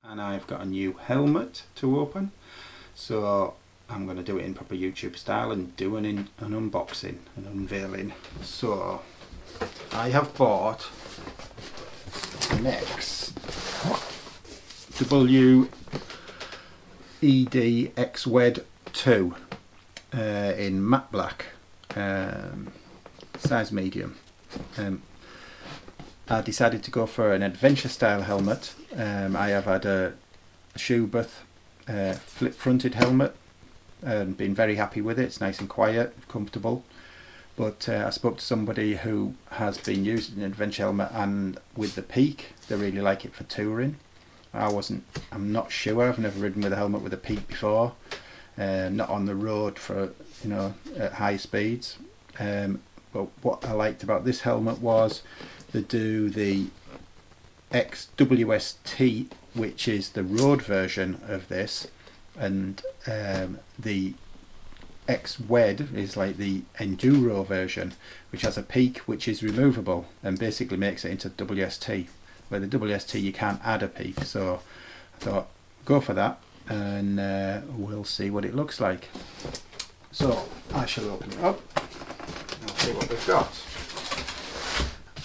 And I've got a new helmet to open, so I'm going to do it in proper YouTube style and do an unboxing and unveiling. So I have bought Nexx X.WED2 in matte black, size medium. I decided to go for an adventure style helmet. I have had a Schubert flip fronted helmet and been very happy with it. It's nice and quiet, comfortable. But I spoke to somebody who has been using an adventure helmet, and with the peak, they really like it for touring. I'm not sure. I've never ridden with a helmet with a peak before. Not on the road for, at high speeds. But what I liked about this helmet was they do the XWST, which is the road version of this, and the X.WED is like the enduro version, which has a peak which is removable and basically makes it into WST, where the WST you can't add a peak. So I thought, go for that, and we'll see what it looks like. So I shall open it up and see what we've got.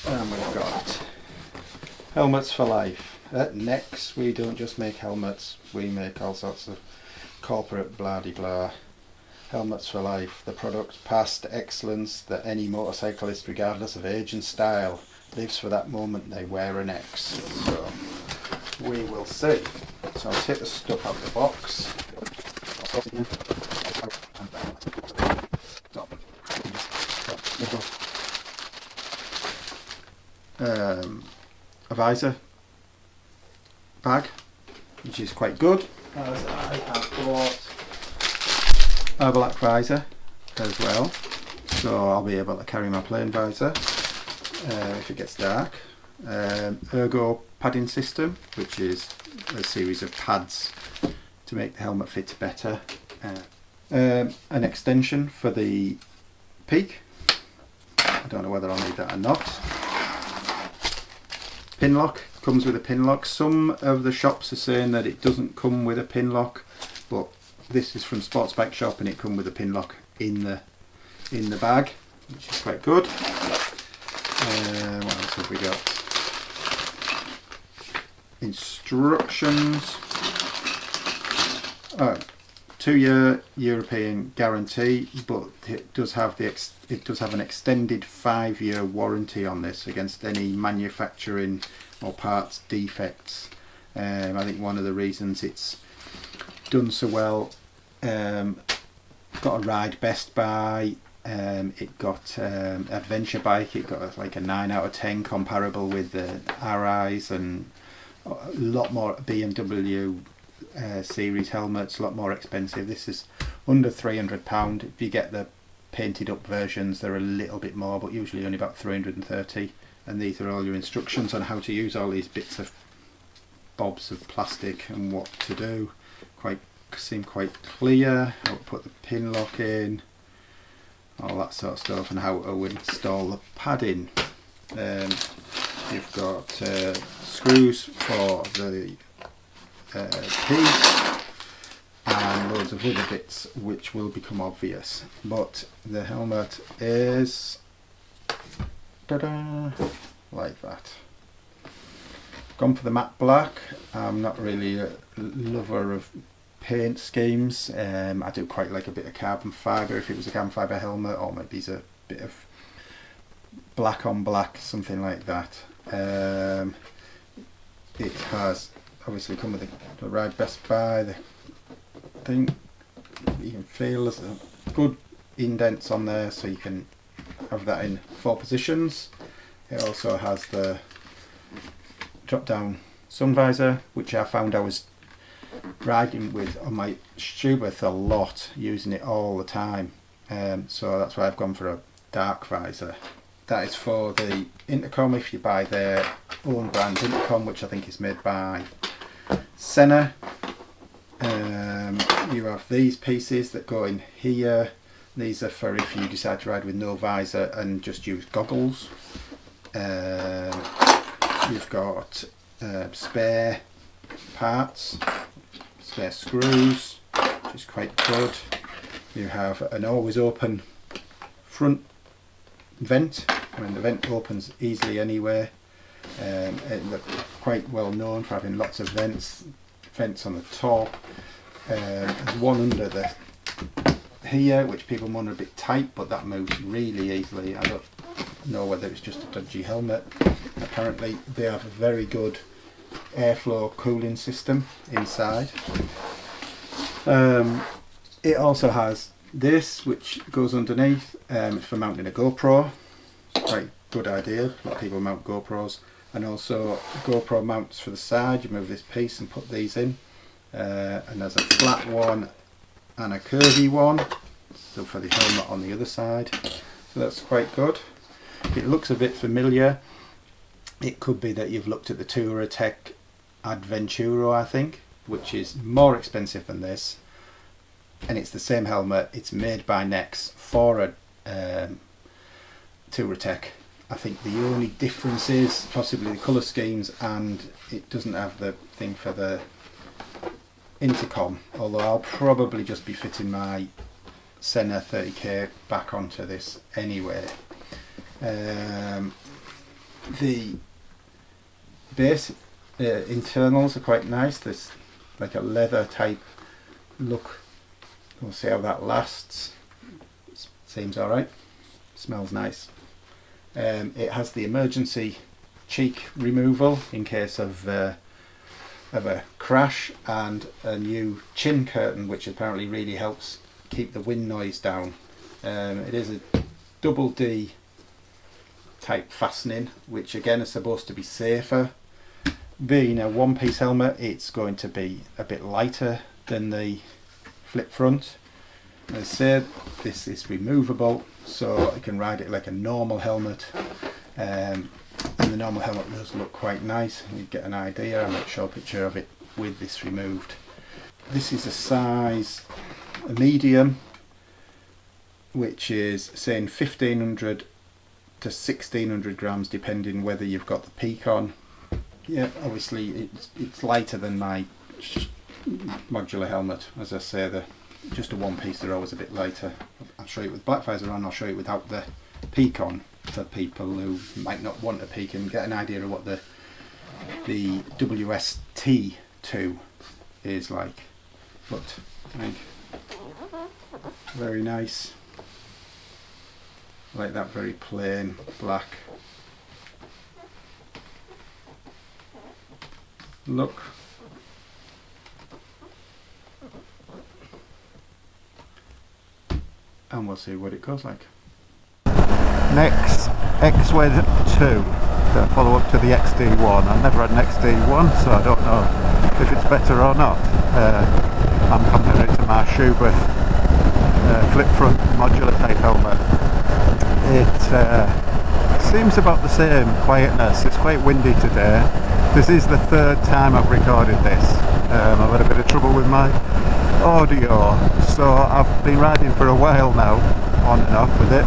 And we've got helmets for life. At Nexx we don't just make helmets, we make all sorts of corporate blah-de-blah. Helmets for life, the product past excellence that any motorcyclist, regardless of age and style, lives for that moment they wear an Nexx. So we will see. So I'll take the stuff out of the box. A visor bag, which is quite good, as I have bought a black visor as well, so I'll be able to carry my plain visor if it gets dark. Ergo padding system, which is a series of pads to make the helmet fit better. An extension for the peak. I don't know whether I'll need that or not. Pin lock, comes with a pin lock. Some of the shops are saying that it doesn't come with a pin lock, but this is from Sports Bike Shop and it comes with a pin lock in the bag, which is quite good. What else have we got? Instructions. 2-year European guarantee, but it does have an extended 5-year warranty on this against any manufacturing or parts defects. I think one of the reasons it's done so well, got a ride Best Buy, it got adventure bike, it got like a 9 out of 10 comparable with the RIs, and a lot more BMW series helmets, a lot more expensive. This is under £300. If you get the painted up versions, they're a little bit more, but usually only about 330. And these are all your instructions on how to use all these bits of bobs of plastic and what to do. Seem quite clear. How to put the pin lock in, all that sort of stuff, and how to install the padding. You've got screws for the piece and loads of other bits which will become obvious, but the helmet is like that. Gone for the matte black. I'm not really a lover of paint schemes. I do quite like a bit of carbon fibre if it was a carbon fibre helmet, or maybe it's a bit of black on black, something like that. It has obviously come with the ride Best Buy. The thing you can feel there's a good indents on there, so you can have that in 4 positions. It also has the drop down sun visor, which I found I was riding with on my Schubert a lot, using it all the time, so that's why I've gone for a dark visor. That is for the intercom, if you buy their own brand intercom, which I think is made by Senna. You have these pieces that go in here. These are for if you decide to ride with no visor and just use goggles. You've got spare parts, spare screws, which is quite good. You have an always open front vent. I mean, the vent opens easily anywhere. It's quite well known for having lots of vents on the top. There's one under the here, which people want a bit tight, but that moves really easily. I don't know whether it's just a dodgy helmet. Apparently they have a very good airflow cooling system inside. It also has this, which goes underneath. It's for mounting a GoPro. Quite a good idea. A lot of people mount GoPros. And also GoPro mounts for the side. You move this piece and put these in. And there's a flat one and a curvy one, so for the helmet on the other side. So that's quite good. It looks a bit familiar. It could be that you've looked at the Touratech Adventuro, I think, which is more expensive than this, and it's the same helmet. It's made by Nexx for a Touratech. I think the only difference is possibly the colour schemes, and it doesn't have the thing for the intercom, although I'll probably just be fitting my Senna 30k back onto this anyway. The base internals are quite nice. There's like a leather type look. We'll see how that lasts. Seems alright. Smells nice. It has the emergency cheek removal in case of a crash, and a new chin curtain, which apparently really helps keep the wind noise down. It is a double D type fastening, which again is supposed to be safer. Being a one-piece helmet, it's going to be a bit lighter than the flip front. As I said, this is removable, so I can ride it like a normal helmet. And the normal helmet does look quite nice. You get an idea. I might show a picture of it with this removed. This is a size medium, which is saying 1500 to 1600 grams, depending whether you've got the peak on. Yeah, obviously it's lighter than my modular helmet. As I say, just a one piece, they're always a bit lighter. I'll show you with black visor on. I'll show you without the peak on, for people who might not want a peak and get an idea of what the WST2 is like. But I think very nice. I like that very plain black look. And we'll see what it goes like. Nexx X.WED2, the follow up to the XD1. I've never had an XD1, so I don't know if it's better or not. I'm comparing it to my Schubert flip front modular type helmet. It seems about the same quietness. It's quite windy today. This is the third time I've recorded this. I've had a bit of trouble with my audio, so I've been riding for a while now, on and off with it.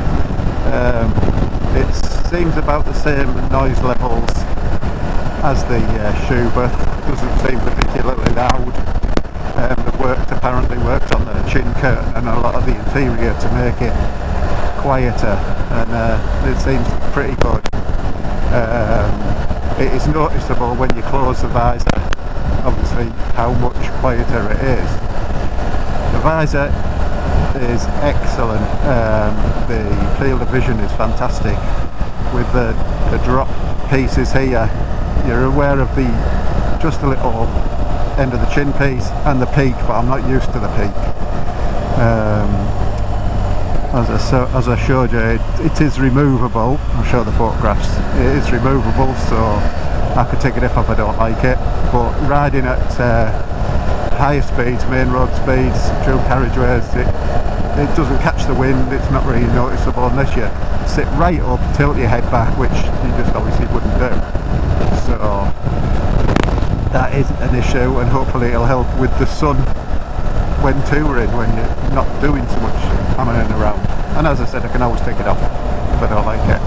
It seems about the same noise levels as the Schubert. Doesn't seem particularly loud. They've apparently worked on the chin curtain and a lot of the interior to make it quieter, and it seems pretty good. It is noticeable when you close the visor, obviously, how much quieter it is. The visor is excellent. The field of vision is fantastic. With the drop pieces here, you're aware of just a little end of the chin piece and the peak, but I'm not used to the peak. As I showed you, it is removable. I'll show the photographs. It is removable, so I could take it off if I don't like it. But riding at higher speeds, main road speeds, dual carriageways, it doesn't catch the wind. It's not really noticeable unless you sit right up, tilt your head back, which you just obviously wouldn't do. So that is an issue, and hopefully it'll help with the sun when touring, when you're not doing so much hammering around. And as I said, I can always take it off if I don't like it.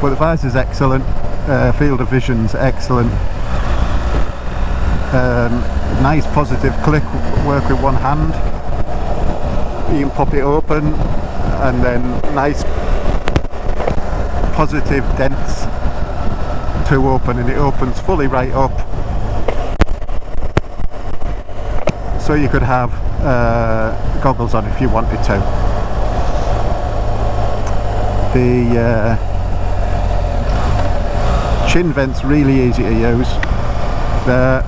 But the visor's excellent, field of vision's excellent. Nice positive click, work with one hand. You can pop it open, and then nice positive dents to open, and it opens fully right up. So you could have goggles on if you wanted to. The chin vent's really easy to use. They're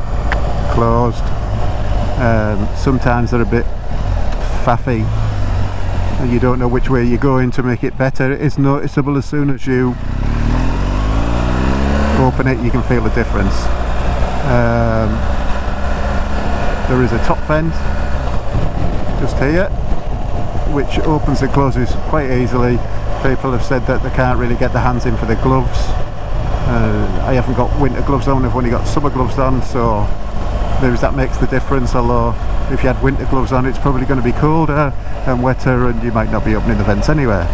closed. Sometimes they're a bit faffy and you don't know which way you're going to make it better. It is noticeable as soon as you open it, you can feel the difference. There is a top vent just here which opens and closes quite easily. People have said that they can't really get their hands in for the gloves. I haven't got winter gloves on, I've only got summer gloves on, so that makes the difference. Although if you had winter gloves on, it's probably going to be colder and wetter and you might not be opening the vents anyway.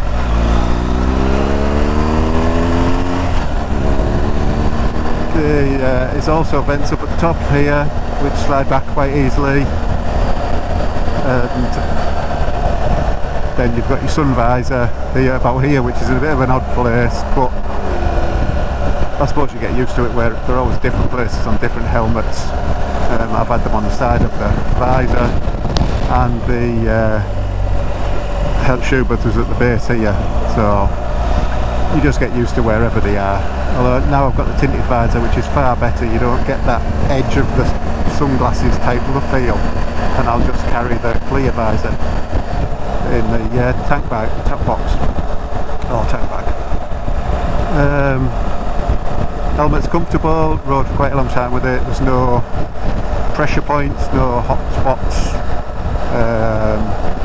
There's also vents up at the top here which slide back quite easily, and then you've got your sun visor here, about here, which is in a bit of an odd place, but I suppose you get used to it, where they're always different places on different helmets. I've had them on the side of the visor, and the shoe button was at the base here, so you just get used to wherever they are. Although now I've got the tinted visor, which is far better. You don't get that edge of the sunglasses type look feel, and I'll just carry the clear visor in the tank box, or tank bag. Helmet's comfortable, rode for quite a long time with it. There's no pressure points, no hot spots.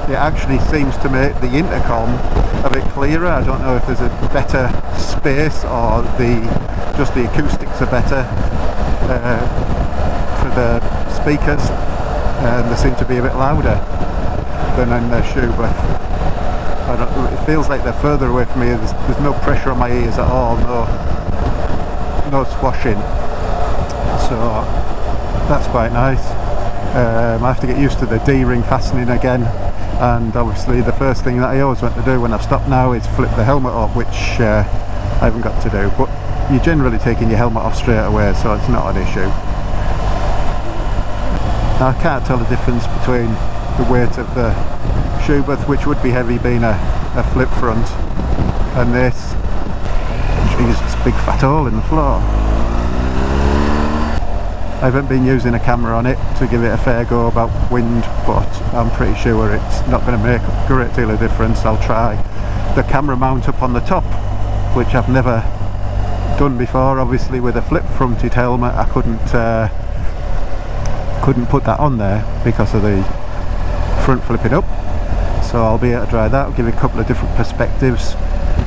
It actually seems to make the intercom a bit clearer. I don't know if there's a better space or just the acoustics are better for the speakers, and they seem to be a bit louder than in the shoe, but it feels like they're further away from me. There's no pressure on my ears at all, no squashing, so that's quite nice. I have to get used to the D-ring fastening again, and obviously the first thing that I always want to do when I've stopped now is flip the helmet up, which I haven't got to do, but you're generally taking your helmet off straight away, so it's not an issue. Now, I can't tell the difference between the weight of the shoe booth, which would be heavy being a flip front, and this, which is this big fat hole in the floor. I haven't been using a camera on it to give it a fair go about wind, but I'm pretty sure it's not going to make a great deal of difference. I'll try the camera mount up on the top, which I've never done before. Obviously with a flip fronted helmet I couldn't put that on there because of the front flipping up, so I'll be able to try that. I'll give it a couple of different perspectives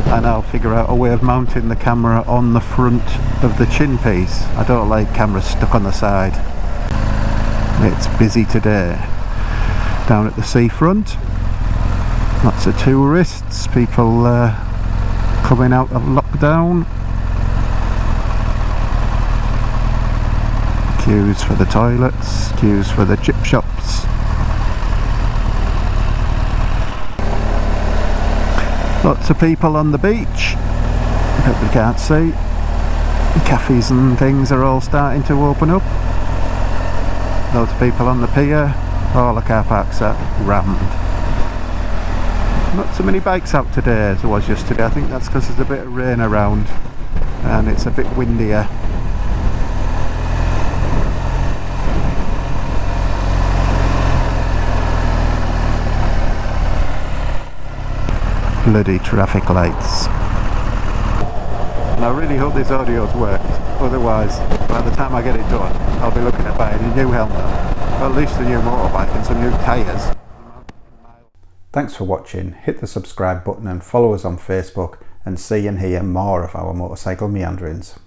and I'll figure out a way of mounting the camera on the front of the chin piece. I don't like cameras stuck on the side. It's busy today down at the seafront. Lots of tourists, people coming out of lockdown. Queues for the toilets, queues for the chip shops. Lots of people on the beach, but we can't see. The cafes and things are all starting to open up. Loads of people on the pier. All the car parks are rammed. Not so many bikes out today as there was yesterday. I think that's because there's a bit of rain around and it's a bit windier. Bloody traffic lights. And I really hope this audio's worked, otherwise by the time I get it done I'll be looking at buying a new helmet, or at least a new motorbike and some new tyres. Thanks for watching. Hit the subscribe button and follow us on Facebook and see and hear more of our motorcycle meanderings.